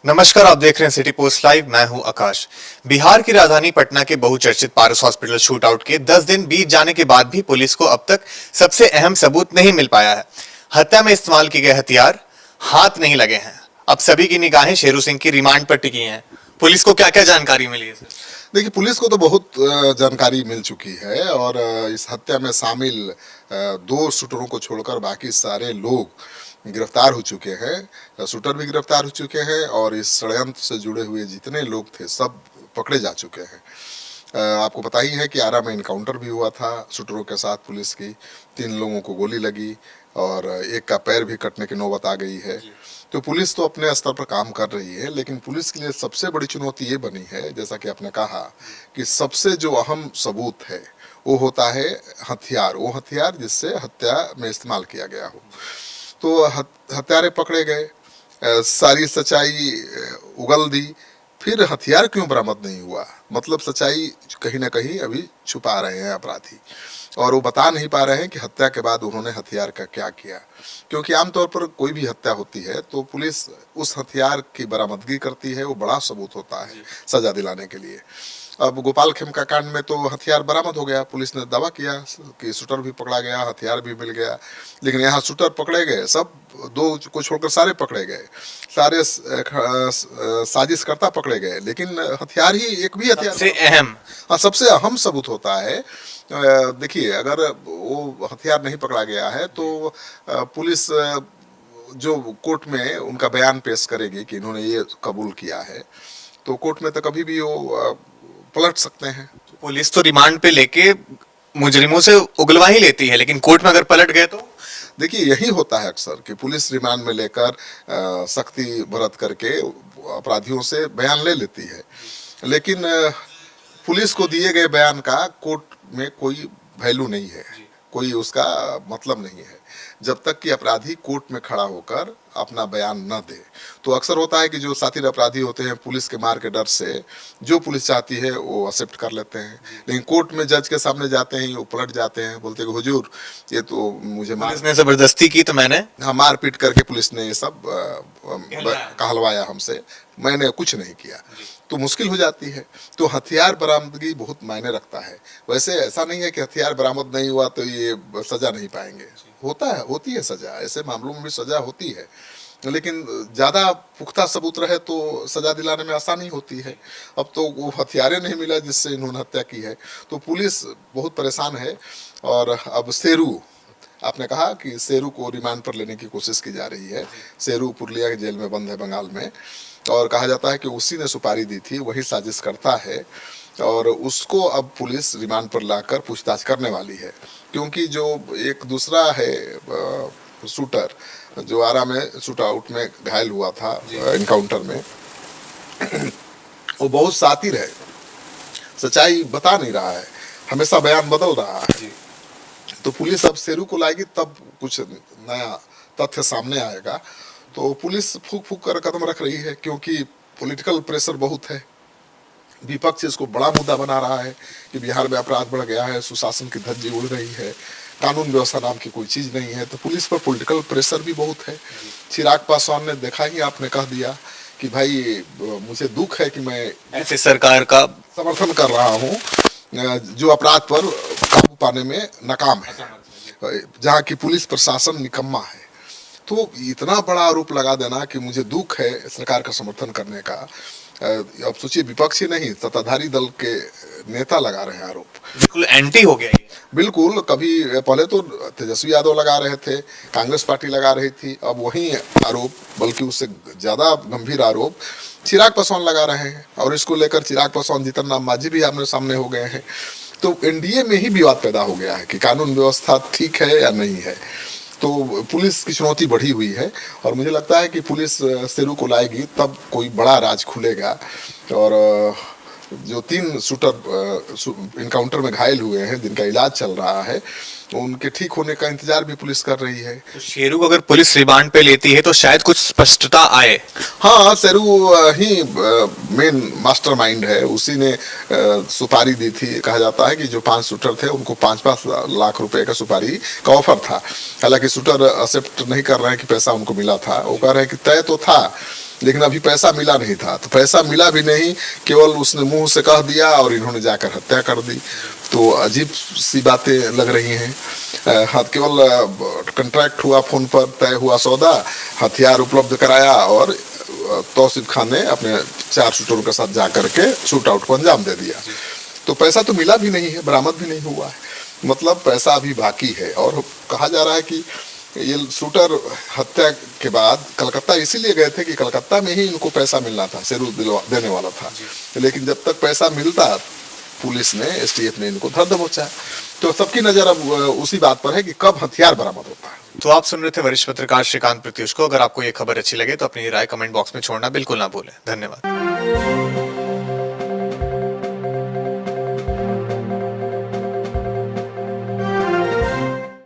नमस्कार, आप देख रहे हैं सिटी पोस्ट लाइव। मैं हूं आकाश। बिहार की राजधानी पटना के बहुचर्चित पारस हॉस्पिटल शूटआउट के 10 दिन बीत जाने के बाद भी पुलिस को अब तक सबसे अहम सबूत नहीं मिल पाया है। हत्या में इस्तेमाल किए गए हथियार हाथ नहीं लगे हैं। अब सभी की निगाहें शेरू सिंह की रिमांड पर टिकी हैं। पुलिस को क्या क्या जानकारी मिली है? देखिए, पुलिस को तो बहुत जानकारी मिल चुकी है और इस हत्या में शामिल दो शूटरों को छोड़कर बाकी सारे लोग गिरफ्तार हो चुके हैं। शूटर भी गिरफ्तार हो चुके हैं और इस षड्यंत्र से जुड़े हुए जितने लोग थे सब पकड़े जा चुके हैं। आपको पता ही है कि आरा में इनकाउंटर भी हुआ था शूटरों के साथ पुलिस की। 3 लोगों को गोली लगी और एक का पैर भी कटने की नौबत आ गई है। तो पुलिस तो अपने स्तर पर काम कर रही है, लेकिन पुलिस के लिए सबसे बड़ी चुनौती ये बनी है, जैसा कि आपने कहा, कि सबसे जो अहम सबूत है वो होता है हथियार। वो हथियार जिससे हत्या में इस्तेमाल किया गया हो। तो हत्यारे पकड़े गए, सारी सच्चाई उगल दी, फिर हथियार क्यों बरामद नहीं हुआ? मतलब सच्चाई कहीं ना कहीं अभी छुपा रहे हैं अपराधी और वो बता नहीं पा रहे हैं कि हत्या के बाद उन्होंने हथियार का क्या किया। क्योंकि आमतौर पर कोई भी हत्या होती है तो पुलिस उस हथियार की बरामदगी करती है, वो बड़ा सबूत होता है सजा दिलाने के लिए। अब गोपाल खेमका कांड में तो हथियार बरामद हो गया, पुलिस ने दावा किया कि शूटर भी पकड़ा गया, हथियार भी मिल गया। लेकिन यहाँ शूटर पकड़े गए, सब 2 को छोड़कर सारे पकड़े गए, सारे साजिशकर्ता पकड़े गए, लेकिन हथियार ही एक भी हथियार सबसे अहम हाँ, सबसे अहम सबूत होता है। देखिए, अगर वो हथियार नहीं पकड़ा गया है तो पुलिस जो कोर्ट में उनका बयान पेश करेगी कि इन्होंने ये कबूल किया है, तो कोर्ट में तो कभी भी वो पलट सकते हैं। पुलिस तो रिमांड पे लेके मुजरिमों से उगलवा ही लेती है, लेकिन कोर्ट में अगर पलट गए तो देखिए, यही होता है अक्सर कि पुलिस रिमांड में लेकर सख्ती बरत करके अपराधियों से बयान ले लेती है, लेकिन पुलिस को दिए गए बयान का कोर्ट में कोई वैल्यू नहीं है, कोई उसका मतलब नहीं है जब तक कि अपराधी कोर्ट में खड़ा होकर अपना बयान न दे। तो अक्सर होता है कि जो साथी अपराधी होते हैं पुलिस के मार के डर से जो पुलिस चाहती है वो एक्सेप्ट कर लेते हैं, लेकिन कोर्ट में जज के सामने जाते हैं वो पलट जाते हैं, बोलते हैं कि हुजूर ये तो मुझे पुलिस ने जबरदस्ती की तो मैंने हाँ मार पीट करके पुलिस ने ये सब कहलवाया हमसे, मैंने कुछ नहीं किया। तो मुश्किल हो जाती है। तो हथियार बरामदगी बहुत मायने रखता है। वैसे ऐसा नहीं है कि हथियार बरामद नहीं हुआ तो ये सजा नहीं पाएंगे, होता है, होती है सजा, ऐसे मामलों में भी सजा होती है, लेकिन ज़्यादा पुख्ता सबूत रहे तो सजा दिलाने में आसानी होती है। अब तो वो हथियारें नहीं मिला जिससे इन्होंने हत्या की है, तो पुलिस बहुत परेशान है। और अब शेरू, आपने कहा कि शेरू को रिमांड पर लेने की कोशिश की जा रही है। शेरू पुरुलिया के जेल में बंद है बंगाल में, और कहा जाता है कि उसी ने सुपारी दी थी, वही साजिश करता है और उसको अब पुलिस रिमांड पर लाकर पूछताछ करने वाली है। क्योंकि जो एक दूसरा है शूटर जो आरा में शूट आउट में घायल हुआ था इनकाउंटर में, वो बहुत शातिर है, सच्चाई बता नहीं रहा है, हमेशा बयान बदल रहा है। तो पुलिस अब शेरू को लाएगी तब कुछ नया तथ्य सामने आएगा। तो पुलिस फूक फूक कर कदम रख रही है, क्योंकि पॉलिटिकल प्रेशर बहुत है। विपक्ष इसको बड़ा मुद्दा बना रहा है कि बिहार में अपराध बढ़ गया है, सुशासन की धज्जी उड़ रही है, कानून व्यवस्था नाम की कोई चीज़ नहीं है। तो पुलिस पर पॉलिटिकल प्रेशर भी बहुत है। चिराग पासवान ने देखा ही, आपने कह दिया कि भाई मुझे दुख है कि मैं ऐसे सरकार का समर्थन कर रहा हूँ जो अपराध पर काबू पाने में नाकाम है, जहाँ की पुलिस प्रशासन निकम्मा है। तो इतना बड़ा आरोप लगा देना कि मुझे दुख है सरकार का समर्थन करने का। अब सोचिए, विपक्षी नहीं, सत्ताधारी दल के नेता लगा रहे हैं आरोप। बिल्कुल एंटी हो गया ये। बिल्कुल, कभी पहले तो तेजस्वी यादव लगा रहे थे, कांग्रेस पार्टी लगा रही थी, अब वही आरोप, बल्कि उससे ज़्यादा गंभीर आरोप चिराग पासवान लगा रहे हैं। और इसको लेकर चिराग पासवान, जीतन राम मांझी भी आमने सामने हो गए हैं। तो एनडीए में ही विवाद पैदा हो गया है कि कानून व्यवस्था ठीक है या नहीं है। तो पुलिस की चुनौती बढ़ी हुई है और मुझे लगता है कि पुलिस शेरू को लाएगी तब कोई बड़ा राज खुलेगा। और जो 3 शूटर इनकाउंटर में घायल हुए हैं जिनका इलाज चल रहा है, उनके ठीक होने का इंतजार भी पुलिस कर रही है। तो शेरू को अगर पुलिस रिमांड पे लेती है तो शायद कुछ स्पष्टता आए। हाँ, शेरू ही मेन मास्टरमाइंड है, उसी ने सुपारी दी थी। कहा जाता है कि जो 5 शूटर थे उनको 5-5 लाख रुपए का सुपारी का ऑफर था। हालांकि शूटर एक्सेप्ट नहीं कर रहे हैं कि पैसा उनको मिला था, वो कह रहे हैं कि तय तो था लेकिन अभी पैसा मिला नहीं था। तो पैसा मिला भी नहीं, केवल उसने मुंह से कह दिया और इन्होंने जाकर हत्या कर दी। तो अजीब सी बातें लग रही हैं। हाँ, केवल कॉन्ट्रैक्ट हुआ, फोन पर तय हुआ सौदा, हथियार उपलब्ध कराया और तौसीफ खान ने अपने 4 शूटरों के साथ जाकर के शूट आउट को अंजाम दे दिया। तो पैसा तो मिला भी नहीं है, बरामद भी नहीं हुआ है, मतलब पैसा अभी बाकी है। और कहा जा रहा है कि ये शूटर हत्या के बाद कलकत्ता इसीलिए गए थे कि कलकत्ता में ही इनको पैसा मिलना था, शेरू देने वाला था। लेकिन जब तक पैसा मिलता, पुलिस ने, एसटीएफ ने इनको धर दबोचा। तो सबकी नजर अब उसी बात पर है कि कब हथियार बरामद होता है। तो आप सुन रहे थे वरिष्ठ पत्रकार श्रीकांत प्रत्युष को। अगर आपको ये खबर अच्छी लगे तो अपनी राय कमेंट बॉक्स में छोड़ना बिल्कुल ना भूलें। धन्यवाद।